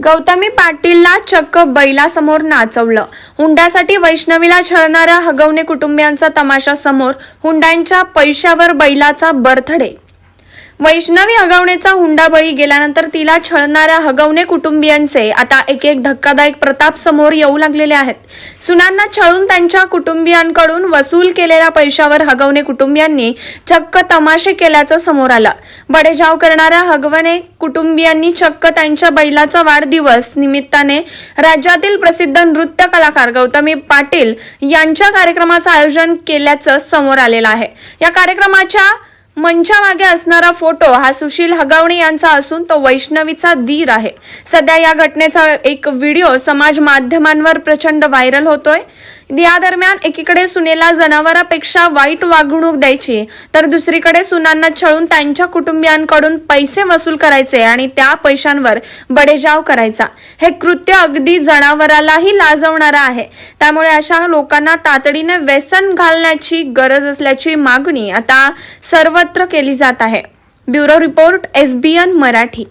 गौतमी पाटीलला चक्क बैलासमोर नाचवलं. हुंड्यासाठी वैष्णवीला छळणाऱ्या हगवणे कुटुंबियांचा तमाशा समोर. हुंड्यांच्या पैशावर बैलाचा बर्थडे. वैष्णवी हगवणेचा हुंडा बळी गेल्यानंतर तिला छळणाऱ्या हगवणे कुटुंबियांचे आता एक धक्कादायक प्रताप समोर येऊ लागलेले आहेत. सुनांना छळून त्यांच्या कुटुंबियांकडून वसूल केलेल्या पैशावर हगवणे कुटुंबियांनी चक्क तमाशे केल्याचं समोर आलं. बडेजाव करणाऱ्या हगवणे कुटुंबियांनी चक्क त्यांच्या बैलाचा वाढदिवस निमित्ताने राज्यातील प्रसिद्ध नृत्य कलाकार गौतमी पाटील यांच्या कार्यक्रमाचं आयोजन केल्याचं समोर आलेलं आहे. या कार्यक्रमाच्या मंचामागे असणारा फोटो हा सुशील हगवणे यांचा असून तो वैष्णवीचा दीर आहे. सध्या या घटनेचा एक व्हिडिओ समाज माध्यमांवर प्रचंड व्हायरल होतोय. या दरम्यान एकीकडे सुनेला जनावरांपेक्षा वाईट वागणूक द्यायची तर दुसरीकडे सुनांना छळून त्यांच्या कुटुंबियांकडून पैसे वसूल करायचे आणि त्या पैशांवर बडेजाव करायचा. हे कृत्य अगदी जनावरालाही लाजवणारं आहे. त्यामुळे अशा लोकांना तातडीने व्यसन घालण्याची गरज असल्याची मागणी आता सर्वत्र केली जात आहे. Bureau report, SBN Marathi.